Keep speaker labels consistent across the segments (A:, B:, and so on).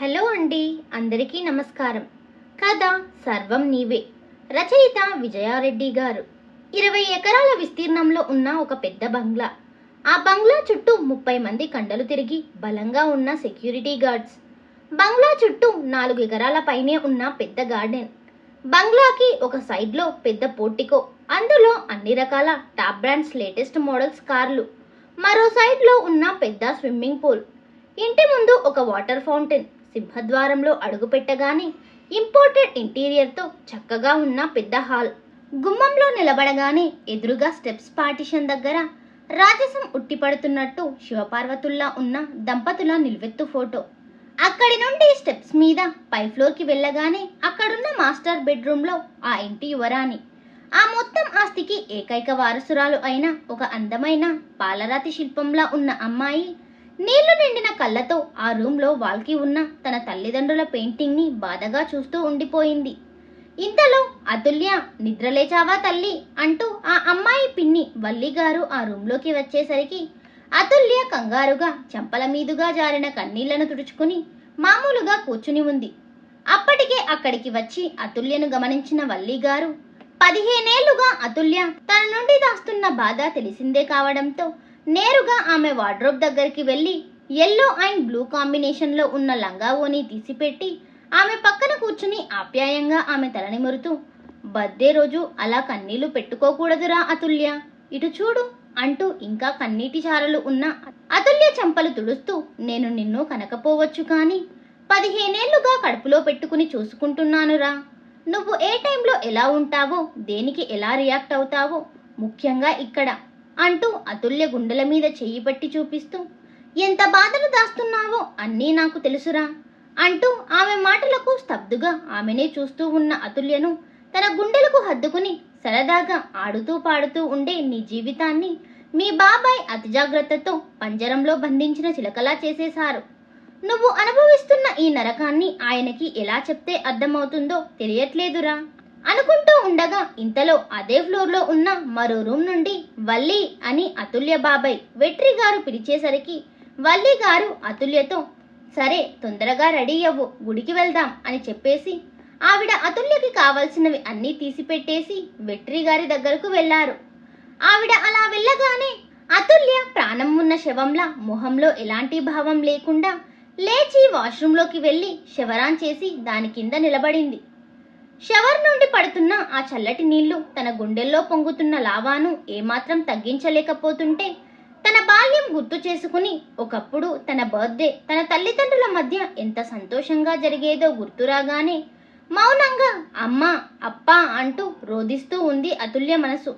A: Hello అండి, అందరికీ నమస్కారం. కథ సర్వం నీవే. రచయిత విజయారెడ్డి గారు. 20 ఎకరాల విస్తీర్ణంలో ఉన్న ఒక పెద్ద బంగ్లా. ఆ బంగ్లా చుట్టూ 30 మంది కండలు తిరిగి బలంగా ఉన్న సెక్యూరిటీ గార్డ్స్. బంగ్లా చుట్టూ 4 ఎకరాల పైనే ఉన్న పెద్ద గార్డెన్. బంగ్లాకి ఒక సైడ్లో పెద్ద పోర్టికో, అందులో అన్ని రకాల టాప్ బ్రాండ్స్ లేటెస్ట్ మోడల్స్ కార్లు. మరో సైడ్లో ఉన్న పెద్ద స్విమ్మింగ్ పూల్. ఇంటి ముందు ఒక వాటర్ ఫౌంటైన్. సింహద్వారంలో అడుగు పెట్టగానే ఇంపోర్టెడ్ ఇంటీరియర్తో చక్కగా ఉన్న పెద్ద హాల్. గుమ్మంలో నిలబడగానే ఎదురుగా స్టెప్స్ పార్టిషన్ దగ్గర రాజసం ఉట్టిపడుతున్నట్టు శివపార్వతుల్లా ఉన్న దంపతుల నిలువెత్తు ఫోటో. అక్కడి నుండి స్టెప్స్ మీద పై ఫ్లోర్కి వెళ్ళగానే అక్కడున్న మాస్టర్ బెడ్రూమ్లో ఆ ఇంటి యువరాణి, ఆ మొత్తం ఆస్తికి ఏకైక వారసురాలు అయిన ఒక అందమైన పాలరాతి శిల్పంలా ఉన్న అమ్మాయి నీళ్లు నిండిన కళ్ళతో ఆ రూమ్లో వాల్కి ఉన్న తన తల్లిదండ్రుల పెయింటింగ్ని బాధగా చూస్తూ ఉండిపోయింది. ఇంతలో అతుల్య, నిద్రలేచావా తల్లి అంటూ ఆ అమ్మాయి పిన్ని వల్లి గారు ఆ రూమ్లోకి వచ్చేసరికి అతుల్య కంగారుగా చెంపల మీదుగా జారిన కన్నీళ్లను తుడుచుకుని మామూలుగా కూర్చుని ఉంది. అప్పటికే అక్కడికి వచ్చి అతుల్యను గమనించిన వల్లి గారు, 15 ఏళ్లుగా అతుల్య తన నుండి దాస్తున్న బాధ తెలిసిందే కావడంతో నేరుగా ఆమె వార్డ్రోబ్ దగ్గరికి వెళ్ళి ఎల్లో అండ్ బ్లూ కాంబినేషన్లో ఉన్న లంగా ఓని తీసిపెట్టి ఆమె పక్కన కూర్చుని ఆప్యాయంగా ఆమె తలనిమురుతూ, బర్త్డే రోజు అలా కన్నీళ్లు పెట్టుకోకూడదురా అతుల్య, ఇటు చూడు అంటూ ఇంకా కన్నీటి చారలు ఉన్న అతుల్య చెంపలు తుడుస్తూ, నేను నిన్ను కనకపోవచ్చు కానీ 15 ఏళ్లుగా కడుపులో పెట్టుకుని చూసుకుంటున్నానురా. నువ్వు ఏ టైంలో ఎలా ఉంటావో, దేనికి ఎలా రియాక్ట్ అవుతావో, ముఖ్యంగా ఇక్కడ అంటూ అతుల్య గుండెల మీద చెయ్యి పట్టి చూపిస్తూ, ఎంత బాధలు దాస్తున్నావో అన్నీ నాకు తెలుసురా అంటూ ఆమె మాటలకు స్తబ్దుగా ఆమెనే చూస్తూ ఉన్న అతుల్యను తన గుండెలకు హద్దుకుని సరదాగా ఆడుతూ పాడుతూ ఉండే నీ జీవితాన్ని మీ బాబాయ్ అతి జాగ్రత్తతో పంజరంలో బంధించిన చిలకలా చేసేశారు. నువ్వు అనుభవిస్తున్న ఈ నరకాన్ని ఆయనకి ఎలా చెప్తే అర్థమవుతుందో తెలియట్లేదురా అనుకుంటూ ఉండగా ఇంతలో అదే ఫ్లోర్లో ఉన్న మరో రూమ్ నుండి వల్లి అని అతుల్య బాబాయ్ వెట్రి గారు పిలిచేసరికి వల్లి గారు అతుల్యతో, సరే తొందరగా రెడీ అవ్వు, గుడికి వెళ్దాం అని చెప్పేసి ఆవిడ అతుల్యకి కావలసినవి అన్నీ తీసిపెట్టేసి వెట్రి గారి దగ్గరకు వెళ్లారు. ఆవిడ అలా వెళ్ళగానే అతుల్య ప్రాణం ఉన్న శవంలా మొహంలో ఎలాంటి భావం లేకుండా లేచి వాష్రూంలోకి వెళ్ళి షవరాన్ చేసి దాని కింద నిలబడింది. షవర్ నుండి పడుతున్న ఆ చల్లటి నీళ్లు తన గుండెల్లో పొంగుతున్న లావాను ఏమాత్రం తగ్గించలేకపోతుంటే తన బాల్యం గుర్తు చేసుకుని ఒకప్పుడు తన బర్త్డే తన తల్లిదండ్రుల మధ్య ఎంత సంతోషంగా జరిగేదో గుర్తురాగానే మౌనంగా అమ్మా అప్పా అంటూ రోదిస్తూ ఉంది అతుల్య మనసు.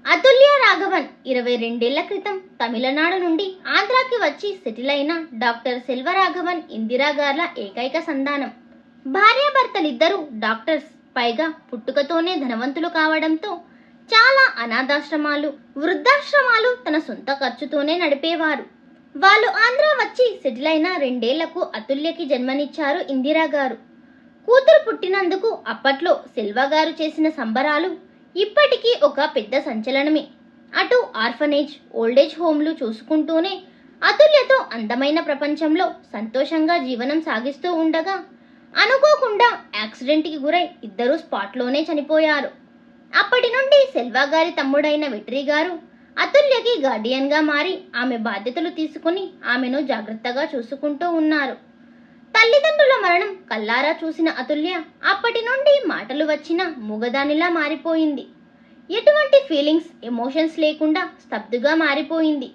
A: అతుల్య రాఘవన్ 22 ఏళ్ల క్రితం తమిళనాడు నుండి ఆంధ్రాకి వచ్చి సెటిల్ అయిన డాక్టర్ సెల్వరాఘవన్ ఇందిరా గార్ల ఏకైక సంతానం. భార్యాభర్తలిద్దరూ డాక్టర్స్, పైగా పుట్టుకతోనే ధనవంతులు కావడంతో చాలా అనాథాశ్రమాలు, వృద్ధాశ్రమాలు తన సొంత ఖర్చుతోనే నడిపేవారు. వాళ్ళు ఆంధ్ర వచ్చి సెటిల్ అయిన 2 ఏళ్లకు అతుల్యకి జన్మనిచ్చారు ఇందిరా గారు. కూతురు పుట్టినందుకు అప్పట్లో సెల్వ గారు చేసిన సంబరాలు ఇప్పటికీ ఒక పెద్ద సంచలనమే. అటు ఆర్ఫనేజ్, ఓల్డేజ్ హోమ్లు చూసుకుంటూనే అతుల్యతో అందమైన ప్రపంచంలో సంతోషంగా జీవనం సాగిస్తూ ఉండగా అనుకోకుండా యాక్సిడెంట్కి గురై ఇద్దరూ స్పాట్లోనే చనిపోయారు. అప్పటి నుండి సెల్వా గారి తమ్ముడైన వెట్రి గారు అతుల్యకి గార్డియన్గా మారి ఆమె బాధ్యతలు తీసుకుని ఆమెను జాగ్రత్తగా చూసుకుంటూ ఉన్నారు. తల్లిదండ్రుల మరణం కల్లారా చూసిన అతుల్య అప్పటి నుండి మాటలు వచ్చిన మూగదానిలా మారిపోయింది. ఎటువంటి ఫీలింగ్స్, ఎమోషన్స్ లేకుండా స్తబ్దుగా మారిపోయింది.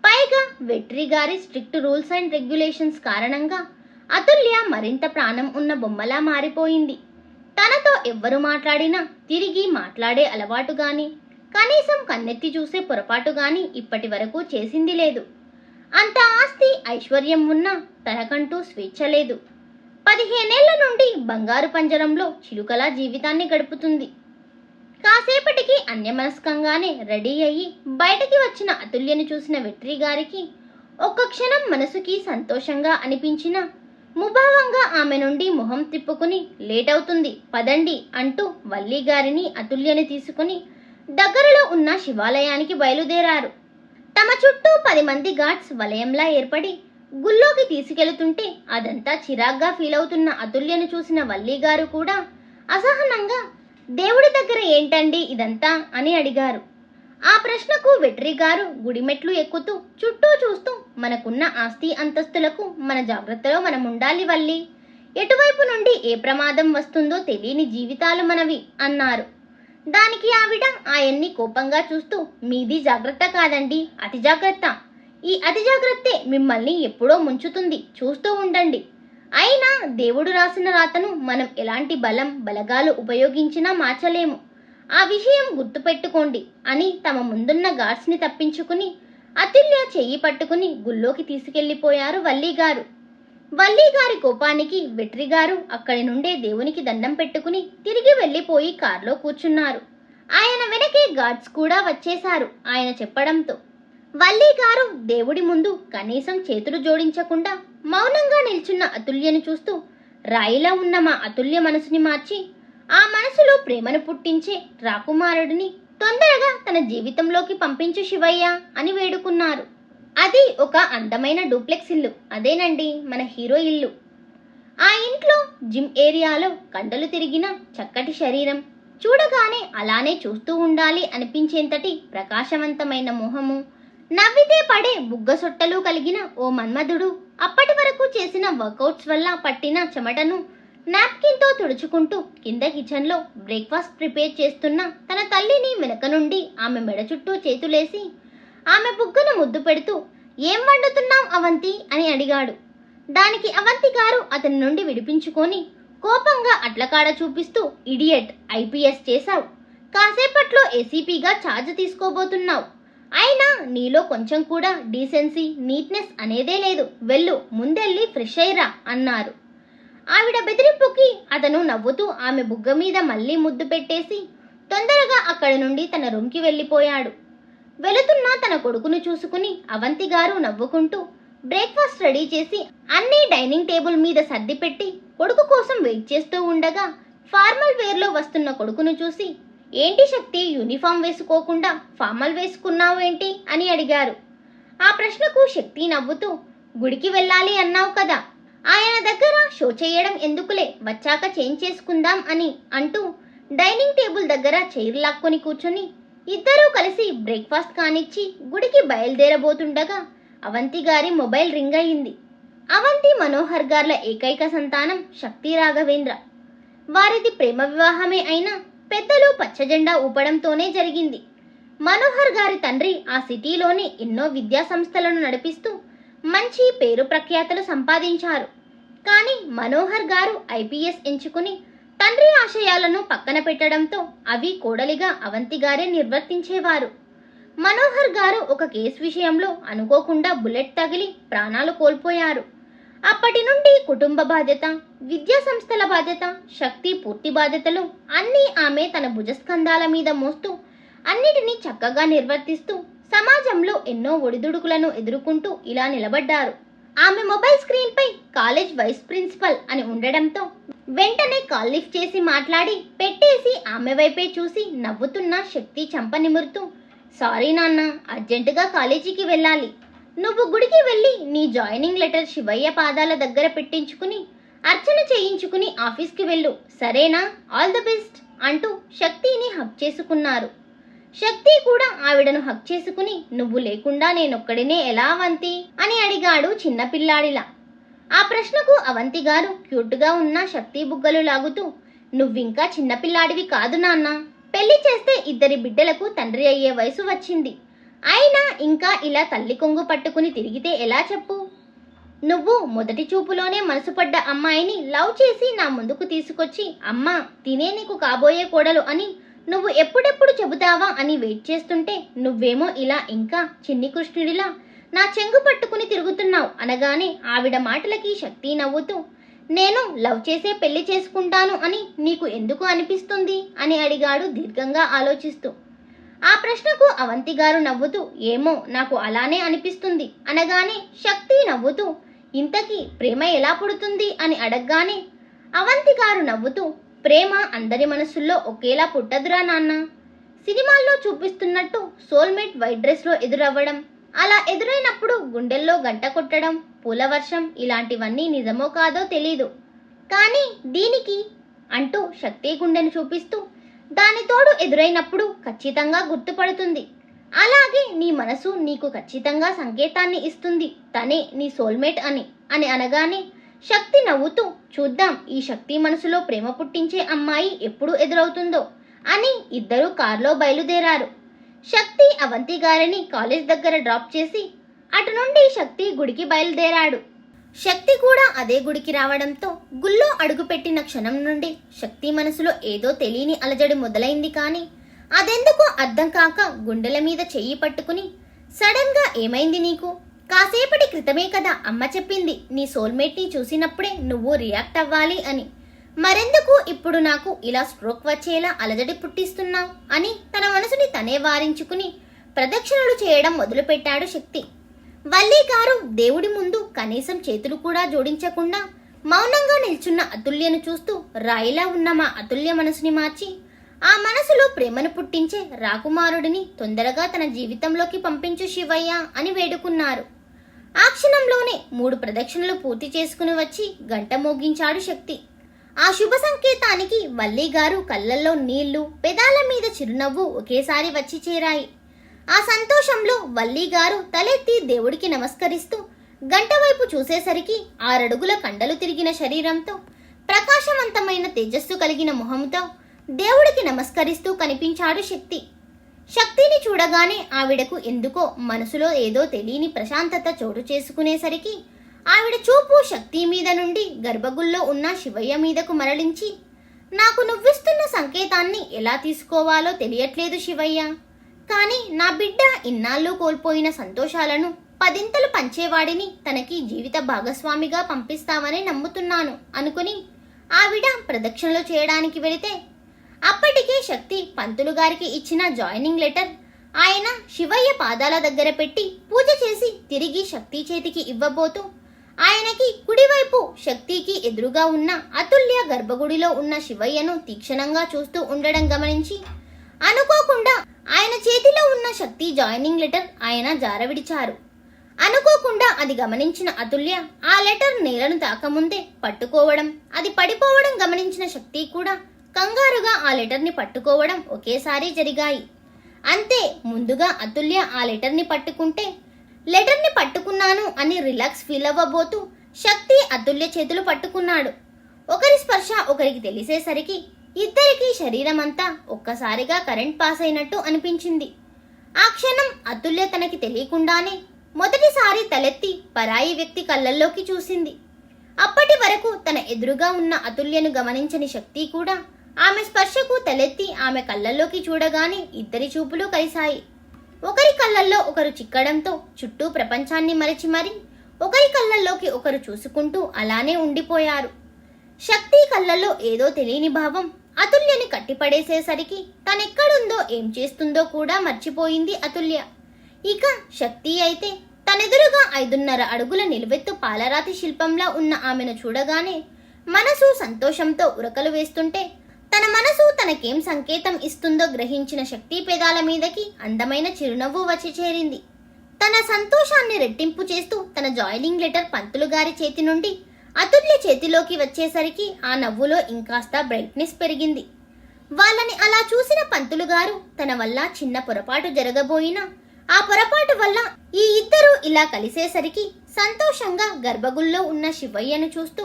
A: పైగా వెట్రి గారి స్ట్రిక్ట్ రూల్స్ అండ్ రెగ్యులేషన్స్ కారణంగా అతుల్య మరింత ప్రాణం ఉన్న బొమ్మలా మారిపోయింది. తనతో ఎవ్వరు మాట్లాడినా తిరిగి మాట్లాడే అలవాటు గాని, కనీసం కన్నెత్తి చూసే పొరపాటు గాని ఇప్పటి వరకు చేసింది లేదు. అంత ఆస్తి ఐశ్వర్యం ఉన్నా తనకంటూ స్వేచ్ఛ లేదు. 15 ఏళ్ల నుండి బంగారు పంజరంలో చిలుకలా జీవితాన్ని గడుపుతుంది. కాసేపటికి అన్యమనస్కంగానే రెడీ అయ్యి బయటికి వచ్చిన అతుల్యను చూసిన వెట్రి గారికి ఒక్క క్షణం మనసుకి సంతోషంగా అనిపించిన ముభావంగా ఆమె నుండి మొహం తిప్పుకుని, లేట్ అవుతుంది పదండి అంటూ వల్లి గారిని అతుల్యని తీసుకుని దగ్గరలో ఉన్న శివాలయానికి బయలుదేరారు. తమ చుట్టూ 10 మంది గార్డ్స్ వలయంలా ఏర్పడి గుళ్ళోకి తీసుకెళుతుంటే అదంతా చిరాగ్గా ఫీల్ అవుతున్న అతుల్యను చూసిన వల్లి గారు కూడా అసహనంగా దేవుడి దగ్గర ఏంటండి ఇదంతా అని అడిగారు. ఆ ప్రశ్నకు వెట్రి గారు గుడిమెట్లు ఎక్కుతూ చుట్టూ చూస్తూ మనకున్న ఆస్తి అంతస్తులకు మన జాగ్రత్తలో మనం ఉండాలి వల్లి. ఎటువైపు నుండి ఏ ప్రమాదం వస్తుందో తెలియని జీవితాలు మనవి అన్నారు. దానికి ఆవిడ ఆయన్ని కోపంగా చూస్తూ మీది జాగ్రత్త కాదండి, అతి జాగ్రత్త. ఈ అతి జాగ్రత్తే మిమ్మల్ని ఎప్పుడో ముంచుతుంది, చూస్తూ ఉండండి. అయినా దేవుడు రాసిన రాతను మనం ఎలాంటి బలం బలగాలు ఉపయోగించినా మార్చలేము. ఆ విషయం గుర్తుపెట్టుకోండి అని తమ ముందున్న గార్డ్స్ని తప్పించుకుని అతుల్య చెయ్యి పట్టుకుని గుళ్ళోకి తీసుకెళ్లిపోయారు వల్లిగారు. వల్లిగారి కోపానికి వెట్రిగారు అక్కడి నుండే దేవునికి దండం పెట్టుకుని తిరిగి వెళ్లిపోయి కారులో కూర్చున్నారు. ఆయన వెనకే గార్డ్స్ కూడా వచ్చేశారు ఆయన చెప్పడంతో. వల్లిగారు దేవుడి ముందు కనీసం చేతులు జోడించకుండా మౌనంగా నిల్చున్న అతుల్యను చూస్తూ రాయిలా ఉన్న మా అతుల్య మనసుని మార్చి ఆ మనసులో ప్రేమను పుట్టించే రాకుమారుడిని తొందరగా తన జీవితంలోకి పంపించు శివయ్య అని వేడుకున్నారు. అది ఒక అందమైన డూప్లెక్స్ ఇల్లు, అదేనండి మన హీరో ఇల్లు. ఆ ఇంట్లో జిమ్ ఏరియాలో కండలు తిరిగిన చక్కటి శరీరం, చూడగానే అలానే చూస్తూ ఉండాలి అనిపించేంతటి ప్రకాశవంతమైన మొహము, నవ్వితే పడే బుగ్గసొట్టలు కలిగిన ఓ మన్మధుడు, అప్పటి వరకు చేసిన వర్కౌట్స్ వల్ల పట్టిన చెమటను నాప్కిన్తో తుడుచుకుంటూ కింద కిచెన్లో బ్రేక్ఫాస్ట్ ప్రిపేర్ చేస్తున్న తన తల్లిని వెనక నుండి ఆమె మెడ చుట్టూ చేతులేసి ఆమె బుగ్గను ముద్దు పెడుతూ ఏం వండుతున్నాం అవంతి అని అడిగాడు. దానికి అవంతి గారు అతని నుండి విడిపించుకొని కోపంగా అట్లకాడ చూపిస్తూ ఇడియట్, ఐపీఎస్ చేశావు, కాసేపట్లో ఏసీపీగా ఛార్జ్ తీసుకోబోతున్నావు, అయినా నీలో కొంచెం కూడా డీసెన్సీ నీట్నెస్ అనేదే లేదు, వెళ్ళు ముందెళ్ళి ఫ్రెష్ అయ్యిరా అన్నారు. ఆవిడ బెదిరింపుకి అతను నవ్వుతూ ఆమె బుగ్గ మీద మళ్ళీ ముద్దు పెట్టేసి తొందరగా అక్కడి నుండి తన రూమ్కి వెళ్ళిపోయాడు. వెళుతున్న తన కొడుకును చూసుకుని అవంతి గారు నవ్వుకుంటూ బ్రేక్ఫాస్ట్ రెడీ చేసి అన్నీ డైనింగ్ టేబుల్ మీద సర్దిపెట్టి కొడుకు కోసం వెయిట్ చేస్తూ ఉండగా ఫార్మల్ వేర్లో వస్తున్న కొడుకును చూసి ఏంటి శక్తి యూనిఫామ్ వేసుకోకుండా ఫార్మల్ వేసుకున్నావు ఏంటి అని అడిగారు. ఆ ప్రశ్నకు శక్తి నవ్వుతూ గుడికి వెళ్ళాలి అన్నావు కదా, ఆయన దగ్గర షో చేయడం ఎందుకులే, వచ్చాక చేంజ్ చేసుకుందాం అని అంటూ డైనింగ్ టేబుల్ దగ్గర చైర్ లాక్కొని కూర్చొని ఇద్దరూ కలిసి బ్రేక్ఫాస్ట్ కానిచ్చి గుడికి బయలుదేరబోతుండగా అవంతి గారి మొబైల్ రింగ్ అయింది. అవంతి మనోహర్ గార్ల ఏకైక సంతానం శక్తి రాఘవేంద్ర. వారిది ప్రేమ వివాహమే అయినా పెద్దలు పచ్చజెండా ఊపడంతోనే జరిగింది. మనోహర్ గారి తండ్రి ఆ సిటీలోని ఎన్నో విద్యా సంస్థలను నడిపిస్తూ మంచి పేరు ప్రఖ్యాతలు సంపాదించారు. కానీ మనోహర్ గారు ఐపీఎస్ ఎంచుకుని తండ్రి ఆశయాలను పక్కన పెట్టడంతో అవి కోడలిగా అవంతి గారే నిర్వర్తించేవారు. మనోహర్ గారు ఒక కేసు విషయంలో అనుకోకుండా బుల్లెట్ తగిలి ప్రాణాలు కోల్పోయారు. అప్పటి నుండి కుటుంబ బాధ్యత, విద్యా సంస్థల బాధ్యత, శక్తి పూర్తి బాధ్యతలు అన్నీ ఆమె తన భుజస్కంధాల మీద మోస్తూ అన్నిటినీ చక్కగా నిర్వర్తిస్తూ సమాజంలో ఎన్నో ఒడిదుడుకులను ఎదుర్కొంటూ ఇలా నిలబడ్డారు. ఆమె మొబైల్ స్క్రీన్ పై కాలేజ్ వైస్ ప్రిన్సిపల్ అని ఉండడంతో వెంటనే కాల్ లిఫ్ట్ చేసి మాట్లాడి పెట్టేసి ఆమె వైపే చూసి నవ్వుతున్న శక్తి చంప నిమురుతూ సారీ నాన్న, అర్జెంటుగా కాలేజీకి వెళ్ళాలి, నువ్వు గుడికి వెళ్ళి నీ జాయినింగ్ లెటర్ శివయ్య పాదాల దగ్గర పెట్టించుకుని అర్చన చేయించుకుని ఆఫీస్కి వెళ్ళు, సరేనా, ఆల్ ది బెస్ట్ అంటూ శక్తిని హక్ చేసుకున్నారు. శక్తి కూడా ఆవిడను హక్ చేసుకుని నువ్వు లేకుండా నేనొక్కడినే ఎలా అవంతి అని అడిగాడు చిన్నపిల్లాడిలా. ఆ ప్రశ్నకు అవంతి గారు క్యూట్గా ఉన్న శక్తి బుగ్గలు లాగుతూ నువ్వింకా చిన్నపిల్లాడివి కాదు నాన్న, పెళ్లి చేస్తే 2 బిడ్డలకు తండ్రి అయ్యే వయసు వచ్చింది, అయినా ఇంకా ఇలా తల్లి కొంగు పట్టుకుని తిరిగితే ఎలా చెప్పు, నువ్వు మొదటి చూపులోనే మనసు పడ్డ అమ్మాయిని లవ్ చేసి నా ముందుకు తీసుకొచ్చి అమ్మా తినే నీకు కాబోయే కోడలు అని నువ్వు ఎప్పుడెప్పుడు చెబుతావా అని వెయిట్ చేస్తుంటే నువ్వేమో ఇలా ఇంకా చిన్ని కృష్ణుడిలా నా చెంగు పట్టుకుని తిరుగుతున్నావు అనగానే ఆవిడ మాటలకి శక్తి నవ్వుతూ నేను లవ్ చేసే పెళ్లి చేసుకుంటాను అని నీకు ఎందుకు అనిపిస్తుంది అని అడిగాడు దీర్ఘంగా ఆలోచిస్తూ. ఆ ప్రశ్నకు అవంతి గారు నవ్వుతూ ఏమో నాకు అలానే అనిపిస్తుంది అనగానే శక్తి నవ్వుతూ ఇంతకీ ప్రేమ ఎలా పుడుతుంది అని అడగగానే అవంతి గారు నవ్వుతూ ప్రేమ అందరి మనసుల్లో ఒకేలా పుట్టదురా నాన్న, సినిమాల్లో చూపిస్తున్నట్టు సోల్మేట్ వైట్ డ్రెస్లో ఎదురవ్వడం, అలా ఎదురైనప్పుడు గుండెల్లో గంట కొట్టడం, పూల వర్షం ఇలాంటివన్నీ నిజమో కాదో తెలీదు, కానీ దీనికి అంటూ శక్తి గుండెను చూపిస్తూ దాని తోడు ఎదురైనప్పుడు ఖచ్చితంగా గుర్తుపడుతుంది. అలాగే నీ మనసు నీకు ఖచ్చితంగా సంకేతాన్ని ఇస్తుంది, తనే నీ సోల్మేట్ అని అనగానే శక్తి నవ్వుతూ చూద్దాం ఈ శక్తి మనసులో ప్రేమ పుట్టించే అమ్మాయి ఎప్పుడు ఎదురవుతుందో అని ఇద్దరూ కారులో బయలుదేరారు. శక్తి అవంతి గారిని కాలేజ్ దగ్గర డ్రాప్ చేసి అటు నుండి శక్తి గుడికి బయలుదేరాడు. శక్తి కూడా అదే గుడికి రావడంతో గుళ్ళో అడుగుపెట్టిన క్షణం నుండి శక్తి మనసులో ఏదో తెలియని అలజడి మొదలైంది. కానీ అదెందుకో అర్థం కాక గుండెల మీద చెయ్యి పట్టుకుని సడన్ గా ఏమైంది నీకు? కాసేపటి క్రితమే కదా అమ్మ చెప్పింది నీ సోల్మేట్ ని చూసినప్పుడే నువ్వు రియాక్ట్ అవ్వాలి అని. మరెందుకు ఇప్పుడు నాకు ఇలా స్ట్రోక్ వచ్చేలా అలజడి పుట్టిస్తున్నావు అని తన మనసుని తనే వారించుకుని ప్రదక్షిణలు చేయడం మొదలుపెట్టాడు శక్తి. వల్లి గారు దేవుడి ముందు కనీసం చేతులు కూడా జోడించకుండా మౌనంగా నిల్చున్న అతుల్యను చూస్తూ రాయిలా ఉన్న మా అతుల్య మనసుని మార్చి ఆ మనసులో ప్రేమను పుట్టించే రాకుమారుడిని తొందరగా తన జీవితంలోకి పంపించు శివయ్య అని వేడుకున్నారు. ఆ క్షణంలోనే 3 ప్రదక్షిణలు పూర్తి చేసుకుని వచ్చి గంట మోగించాడు శక్తి. ఆ శుభ సంకేతానికి వల్లి గారు కళ్ళల్లో నీళ్లు, పెదాల మీద చిరునవ్వు ఒకేసారి వచ్చి చేరాయి. ఆ సంతోషంలో వల్లి గారు తలెత్తి దేవుడికి నమస్కరిస్తూ గంట వైపు చూసేసరికి 6 అడుగుల కండలు తిరిగిన శరీరంతో ప్రకాశవంతమైన తేజస్సు కలిగిన మొహంతో దేవుడికి నమస్కరిస్తూ కనిపించాడు శక్తి. శక్తిని చూడగానే ఆవిడకు ఎందుకో మనసులో ఏదో తెలియని ప్రశాంతత చోటు చేసుకునేసరికి ఆవిడ చూపు శక్తి మీద నుండి గర్భగుల్లో ఉన్న శివయ్య మీదకు మరలించి నాకు నువ్విస్తున్న సంకేతాన్ని ఎలా తీసుకోవాలో తెలియట్లేదు శివయ్య, కానీ నా బిడ్డ ఇన్నాళ్ళు కోల్పోయిన సంతోషాలను 10ంతలు పంచేవాడిని తనకి జీవిత భాగస్వామిగా పంపిస్తామని నమ్ముతున్నాను అనుకుని ఆవిడ ప్రదక్షిణలు చేయడానికి వెళితే అప్పటికే శక్తి పంతులు గారికి ఇచ్చిన జాయినింగ్ లెటర్ ఆయన శివయ్య పాదాల దగ్గర పెట్టి పూజ చేసి తిరిగి శక్తి చేతికి ఇవ్వబోతూ ఆయనకి కుడివైపు శక్తికి ఎదురుగా ఉన్న అతుల్య గర్భగుడిలో ఉన్న శివయ్యను తీక్షణంగా చూస్తూ ఉండడం గమనించి అనుకోకుండా ఆయన చేతిలో ఉన్న శక్తి జాయినింగ్ లెటర్ ఆయన జారవిడిచారు. అనుకోకుండా అది గమనించిన అతుల్య ఆ లెటర్ నేలను తాకముందే పట్టుకోవడం, అది పడిపోవడం గమనించిన శక్తి కూడా కంగారుగా ఆ లెటర్ని పట్టుకోవడం ఒకేసారి జరిగాయి. అంతే, ముందుగా అతుల్య ఆ లెటర్ని పట్టుకుంటే లెటర్ని పట్టుకున్నాను అని రిలాక్స్ ఫీల్ అవ్వబోతూ శక్తి అతుల్య చేతులు పట్టుకున్నాడు. ఒకరి స్పర్శ ఒకరికి తెలిసేసరికి ఇద్దరికి శరీరం అంతా ఒక్కసారిగా కరెంట్ పాస్ అయినట్టు అనిపించింది. ఆ క్షణం అతుల్య తనకి తెలియకుండానే మొదటిసారి తలెత్తి పరాయి వ్యక్తి కళ్ళల్లోకి చూసింది. అప్పటి వరకు తన ఎదురుగా ఉన్న అతుల్యను గమనించని శక్తి కూడా ఆమె స్పర్శకు తలెత్తి ఆమె కళ్ళల్లోకి చూడగానే ఇద్దరి చూపులు కలిశాయి. ఒకరి కళ్ళల్లో ఒకరు చిక్కడంతో చుట్టూ ప్రపంచాన్ని మరచి మరి ఒకరి కళ్ళల్లోకి ఒకరు చూసుకుంటూ అలానే ఉండిపోయారు. శక్తి కళ్ళల్లో ఏదో తెలియని భావం అతుల్యని కట్టిపడేసేసరికి తనెక్కడుందో ఏం చేస్తుందో కూడా మర్చిపోయింది అతుల్య. ఇక శక్తి అయితే తనెదురుగా 5.5 అడుగుల నిలువెత్తు పాలరాతి శిల్పంలా ఉన్న ఆమెను చూడగానే మనసు సంతోషంతో ఉరకలు వేస్తుంటే తన మనసు తనకేం సంకేతం ఇస్తుందో గ్రహించిన శక్తి పెదాల మీదకి అందమైన చిరునవ్వు వచ్చి చేరింది. తన సంతోషాన్ని రెట్టింపు చేస్తూ తన జాయినింగ్ లెటర్ పంతులు గారి చేతి నుండి అతుల్య చేతిలోకి వచ్చేసరికి ఆ నవ్వులో ఇంకాస్త బ్రైట్నెస్ పెరిగింది. వాళ్ళని అలా చూసిన పంతులు గారు తన వల్ల చిన్న పొరపాటు జరగబోయినా ఆ పొరపాటు వల్ల ఈ ఇద్దరు ఇలా కలిసేసరికి సంతోషంగా గర్భగుల్లో ఉన్న శివయ్యను చూస్తూ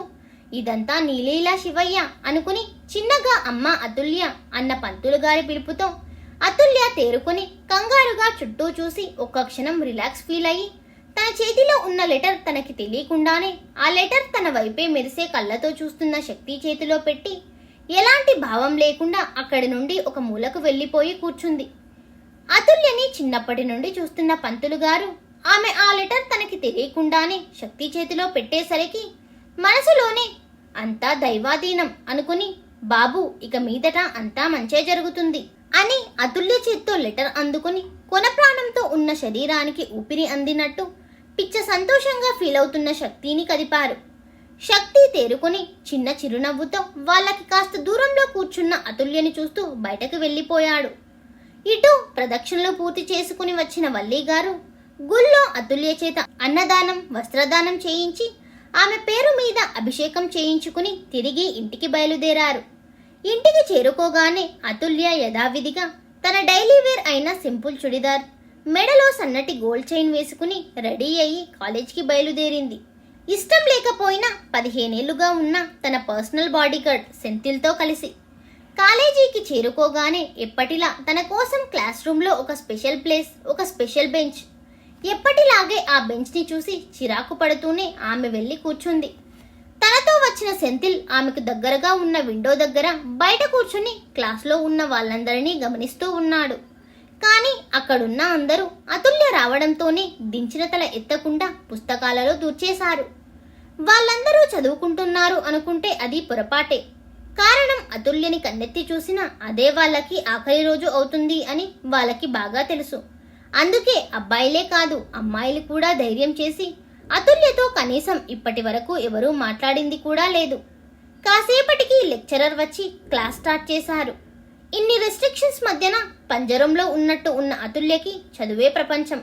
A: ఇదంతా నీలీలా శివయ్య అనుకుని చిన్నగా అమ్మ అతుల్య అన్న పంతులు గారి పిలుపుతో అతుల్య తేరుకుని కంగారుగా చుట్టూ చూసి ఒక్క క్షణం రిలాక్స్ ఫీల్ అయ్యి తన చేతిలో ఉన్న లెటర్ తనకి తెలియకుండానే ఆ లెటర్ తన వైపే మెరిసే కళ్ళతో చూస్తున్న శక్తి చేతిలో పెట్టి ఎలాంటి భావం లేకుండా అక్కడి నుండి ఒక మూలకు వెళ్లిపోయి కూర్చుంది. అతుల్యని చిన్నప్పటి నుండి చూస్తున్న పంతులు గారు ఆమె ఆ లెటర్ తనకి తెలియకుండానే శక్తి చేతిలో పెట్టేసరికి మనసులోనే అంతా దైవాధీనం అనుకుని బాబు ఇక మీదట అంతా మంచే జరుగుతుంది అని అతుల్య చేత్తో లెటర్ అందుకుని కొన ప్రాణంతో ఉన్న శరీరానికి ఊపిరి అందినట్టు పిచ్చ సంతోషంగా ఫీల్ అవుతున్న శక్తిని కదిపారు. శక్తి తేరుకుని చిన్న చిరునవ్వుతో వాళ్ళకి కాస్త దూరంలో కూర్చున్న అతుల్యని చూస్తూ బయటకు వెళ్లిపోయాడు. ఇటు ప్రదక్షిణలు పూర్తి చేసుకుని వచ్చిన వల్లి గారు గుళ్ళో అతుల్య చేత అన్నదానం వస్త్రదానం చేయించి ఆమె పేరు మీద అభిషేకం చేయించుకుని తిరిగి ఇంటికి బయలుదేరారు. ఇంటికి చేరుకోగానే అతుల్య యథావిధిగా తన డైలీ వేర్ అయిన సింపుల్ చుడిదార్, మెడలో సన్నటి గోల్డ్ చైన్ వేసుకుని రెడీ అయ్యి కాలేజ్కి బయలుదేరింది. ఇష్టం లేకపోయినా 15 ఏళ్లుగా ఉన్న తన పర్సనల్ బాడీగార్డ్ సెంథిల్తో కలిసి కాలేజీకి చేరుకోగానే ఎప్పటిలా తన కోసం క్లాస్ రూమ్లో ఒక స్పెషల్ ప్లేస్, ఒక స్పెషల్ బెంచ్. ఎప్పటిలాగే ఆ బెంచ్ని చూసి చిరాకు పడుతూనే ఆమె వెళ్ళి కూర్చుంది. తనతో వచ్చిన సెంథిల్ ఆమెకు దగ్గరగా ఉన్న విండో దగ్గర బయట కూర్చుని క్లాస్లో ఉన్న వాళ్ళందరినీ గమనిస్తూ ఉన్నాడు. కానీ అక్కడున్న అందరూ అతుల్య రావడంతోనే దించిన తల ఎత్తకుండా పుస్తకాలలో దూర్చేశారు. వాళ్ళందరూ చదువుకుంటున్నారు అనుకుంటే అది పొరపాటే. కారణం అతుల్యని కన్నెత్తి చూసినా అదే వాళ్ళకి ఆఖరి రోజు అవుతుంది అని వాళ్ళకి బాగా తెలుసు. అందుకే అబ్బాయిలే కాదు అమ్మాయిలు కూడా ధైర్యం చేసి అతుల్యతో కనీసం ఇప్పటి వరకు ఎవరూ మాట్లాడింది కూడా లేదు. కాసేపటికి లెక్చరర్ వచ్చి క్లాస్ స్టార్ట్ చేశారు. ఇన్ని రెస్ట్రిక్షన్స్ మధ్యన పంజరంలో ఉన్నట్టు ఉన్న అతుల్యకి చదువే ప్రపంచం,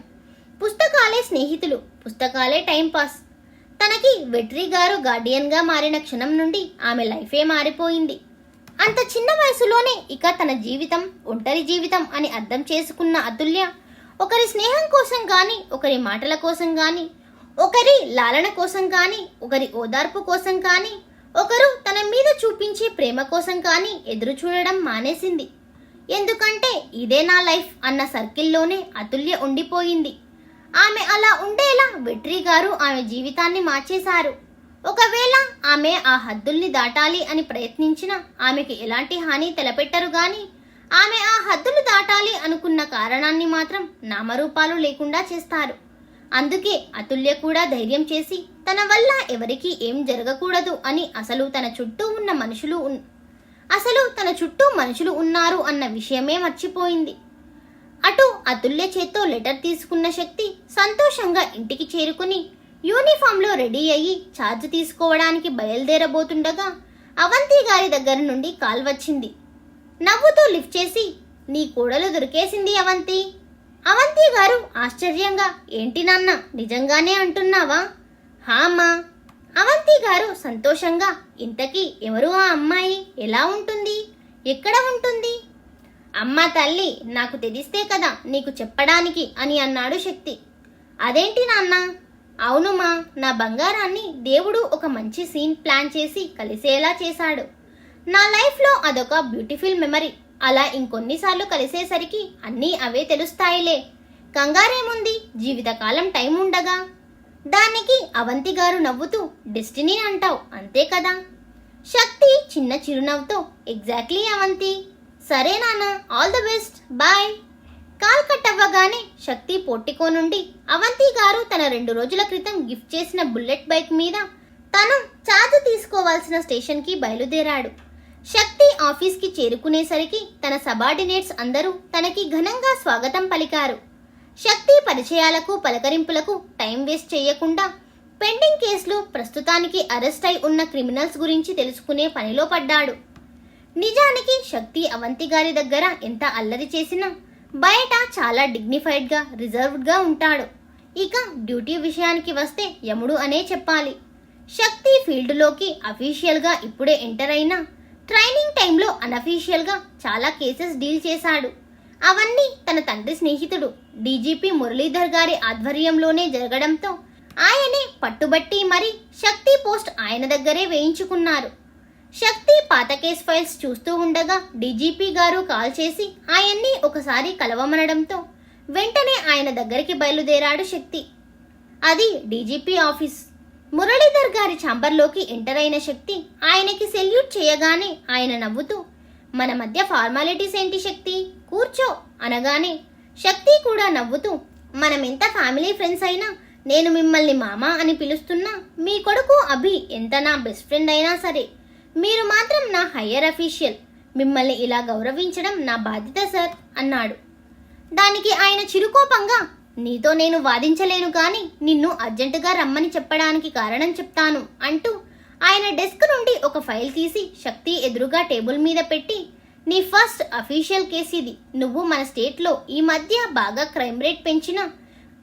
A: పుస్తకాలే స్నేహితులు, పుస్తకాలే టైంపాస్. తనకి వెట్రీ గారు గార్డియన్గా మారిన క్షణం నుండి ఆమె లైఫే మారిపోయింది. అంత చిన్న వయసులోనే ఇక తన జీవితం ఒంటరి జీవితం అని అర్థం చేసుకున్న అతుల్య ఒకరి స్నేహం కోసం కానీ, ఒకరి మాటల కోసం కానీ, ఒకరి లాలన కోసం కానీ, ఒకరి ఓదార్పు కోసం కానీ, ఒకరు తన మీద చూపించే ప్రేమ కోసం కానీ ఎదురు చూడడం మానేసింది. ఎందుకంటే ఇదే నా లైఫ్ అన్న సర్కిల్లోనే అతుల్య ఉండిపోయింది. ఆమె అలా ఉండేలా వెట్రీ గారు ఆమె జీవితాన్ని మార్చేశారు. ఒకవేళ ఆమె ఆ హద్దుల్ని దాటాలి అని ప్రయత్నించినా ఆమెకి ఎలాంటి హాని తలపెట్టరు గాని ఆమె ఆ హద్దులు దాటాలి అనుకున్న కారణాన్ని మాత్రం నామరూపాలు లేకుండా చేస్తారు. అందుకే అతుల్య కూడా ధైర్యం చేసి తన వల్ల ఎవరికీ ఏం జరగకూడదు అని అసలు తన చుట్టూ మనుషులు ఉన్నారు అన్న విషయమే మర్చిపోయింది. అటు అతుల్య చేత్తో లెటర్ తీసుకున్న శక్తి సంతోషంగా ఇంటికి చేరుకుని యూనిఫామ్లో రెడీ అయ్యి ఛార్జ్ తీసుకోవడానికి బయలుదేరబోతుండగా అవంతి గారి దగ్గర నుండి కాల్ వచ్చింది. నవ్వుతూ లిఫ్ట్ చేసి, నీ కోడలు దొరికేసింది అవంతి. అవంతి గారు ఆశ్చర్యంగా, ఏంటి నాన్న నిజంగానే అంటున్నావా? హామ్మా. అవంతి గారు సంతోషంగా, ఇంతకీ ఎవరు ఆ అమ్మాయి, ఎలా ఉంటుంది, ఎక్కడ ఉంటుంది? అమ్మ తల్లి, నాకు తెలిస్తే కదా నీకు చెప్పడానికి అని అన్నాడు శక్తి. అదేంటి నాన్న? అవునుమా, నా బంగారాన్ని దేవుడు ఒక మంచి సీన్ ప్లాన్ చేసి కలిసేలా చేశాడు. నా లైఫ్లో అదొక బ్యూటిఫుల్ మెమరీ. అలా ఇంకొన్నిసార్లు కలిసేసరికి అన్నీ అవే తెలుస్తాయిలే, కంగారేముంది, జీవితకాలం టైం ఉండగా. దానికి అవంతి గారు నవ్వుతూ, డెస్టినీ అంటావు అంతే కదా. శక్తి చిన్న చిరునవ్వుతో, ఎగ్జాక్ట్లీ అవంతి. సరే నాన్న, all the best, bye. Call cut అవ్వగానే శక్తి పోర్టికో నుండి అవంతి గారు తన 2 రోజుల క్రితం గిఫ్ట్ చేసిన బుల్లెట్ బైక్ మీద తను ఛార్జ్ తీసుకోవాల్సిన స్టేషన్కి బయలుదేరాడు. శక్తి ఆఫీస్కి చేరుకునేసరికి తన సబార్డినేట్స్ అందరూ తనకి ఘనంగా స్వాగతం పలికారు. శక్తి పరిచయాలకు పలకరింపులకు టైం వేస్ట్ చేయకుండా పెండింగ్ కేసులు, ప్రస్తుతానికి అరెస్ట్ అయి ఉన్న క్రిమినల్స్ గురించి తెలుసుకునే పనిలో పడ్డాడు. నిజానికి శక్తి అవంతి గారి దగ్గర ఎంత అల్లరి చేసినా బయట చాలా డిగ్నిఫైడ్గా, రిజర్వ్డ్గా ఉంటాడు. ఇక డ్యూటీ విషయానికి వస్తే యముడు అనే చెప్పాలి. శక్తి ఫీల్డ్లోకి అఫీషియల్గా ఇప్పుడే ఎంటర్ అయినా ట్రైనింగ్ టైంలో అనఫీషియల్గా చాలా కేసెస్ డీల్ చేశాడు. అవన్నీ తన తండ్రి స్నేహితుడు డీజీపీ మురళీధర్ గారి ఆధ్వర్యంలోనే జరగడంతో ఆయనే పట్టుబట్టి మరి శక్తి పోస్ట్ ఆయన దగ్గరే వేయించుకున్నారు. శక్తి పాత కేస్ ఫైల్స్ చూస్తూ ఉండగా డీజీపీ గారు కాల్ చేసి ఆయన్ని ఒకసారి కలవమనడంతో వెంటనే ఆయన దగ్గరికి బయలుదేరాడు శక్తి. అది డీజీపీ ఆఫీస్. మురళీధర్ గారి ఛాంబర్లోకి ఎంటర్ అయిన శక్తి ఆయనకి సెల్యూట్ చేయగానే ఆయన నవ్వుతూ, మన మధ్య ఫార్మాలిటీస్ ఏంటి శక్తి, కూర్చో అనగానే శక్తి కూడా నవ్వుతూ, మనం ఎంత ఫ్యామిలీ ఫ్రెండ్స్ అయినా నేను మిమ్మల్ని మామ అని పిలుస్తున్నా మీ కొడుకు అభి ఎంత నా బెస్ట్ ఫ్రెండ్ అయినా సరే మీరు మాత్రం నా హయ్యర్ అఫీషియల్, మిమ్మల్ని ఇలా గౌరవించడం నా బాధ్యత సార్ అన్నాడు. దానికి ఆయన చిరుకోపంగా, నీతో నేను వాదించలేను కానీ నిన్ను అర్జెంటుగా రమ్మని చెప్పడానికి కారణం చెప్తాను అంటూ ఆయన డెస్క్ నుండి ఒక ఫైల్ తీసి శక్తి ఎదురుగా టేబుల్ మీద పెట్టి, నీ ఫస్ట్ అఫీషియల్ కేసు ఇది. నువ్వు మన స్టేట్లో ఈ మధ్య బాగా క్రైమ్ రేట్ పెంచిన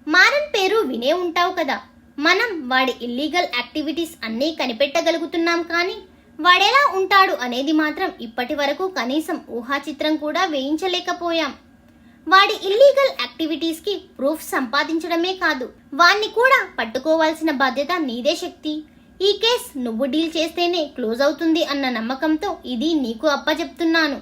A: మారన్ పేరు వినే ఉంటావు కదా. మనం వాడి ఇల్లీగల్ యాక్టివిటీస్ అన్నీ కనిపెట్టగలుగుతున్నాం, కానీ వాడెలా ఉంటాడు అనేది మాత్రం ఇప్పటి వరకు కనీసం ఊహాచిత్రం కూడా వేయించలేకపోయాం. వాడి ఇల్లీగల్ యాక్టివిటీస్కి ప్రూఫ్ సంపాదించడమే కాదు, వాణ్ణి కూడా పట్టుకోవాల్సిన బాధ్యత నీదే శక్తి. ఈ కేస్ నువ్వు డీల్ చేస్తేనే క్లోజ్ అవుతుంది అన్న నమ్మకంతో ఇది నీకు అప్పచెప్తున్నాను.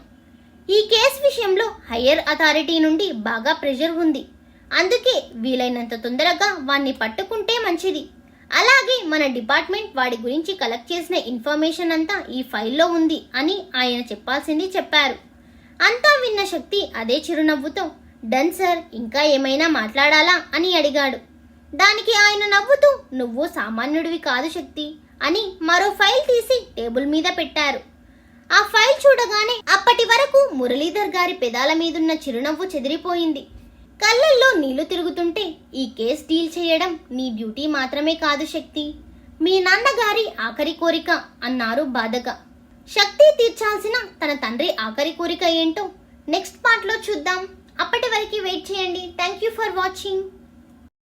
A: ఈ కేస్ విషయంలో హయ్యర్ అథారిటీ నుండి బాగా ప్రెషర్ ఉంది, అందుకే వీలైనంత తొందరగా వాణ్ణి పట్టుకుంటే మంచిది. అలాగే మన డిపార్ట్మెంట్ వాడి గురించి కలెక్ట్ చేసిన ఇన్ఫర్మేషన్ అంతా ఈ ఫైల్లో ఉంది అని ఆయన చెప్పాల్సింది చెప్పారు. అంతా విన్న శక్తి అదే చిరునవ్వుతో, డన్ సార్, ఇంకా ఏమైనా మాట్లాడాలా అని అడిగాడు. దానికి ఆయన నవ్వుతూ, నువ్వు సామాన్యుడివి కాదు శక్తి అని మరో ఫైల్ తీసి టేబుల్ మీద పెట్టారు. ఆ ఫైల్ చూడగానే అప్పటి వరకు మురళీధర్ గారి పెదాల మీదున్న చిరునవ్వు చెదిరిపోయింది. కళ్ళల్లో నీళ్లు తిరుగుతుంటే, ఈ కేస్ డీల్ చేయడం నీ డ్యూటీ మాత్రమే కాదు శక్తి, మీ నాన్నగారి ఆఖరి కోరిక అన్నారు బాధగా. శక్తి తీర్చాల్సిన తన తండ్రి ఆఖరి కోరిక ఏంటో నెక్స్ట్ పార్ట్లో చూద్దాం. అప్పటి వరకు వెయిట్ చేయండి. Thank you for watching.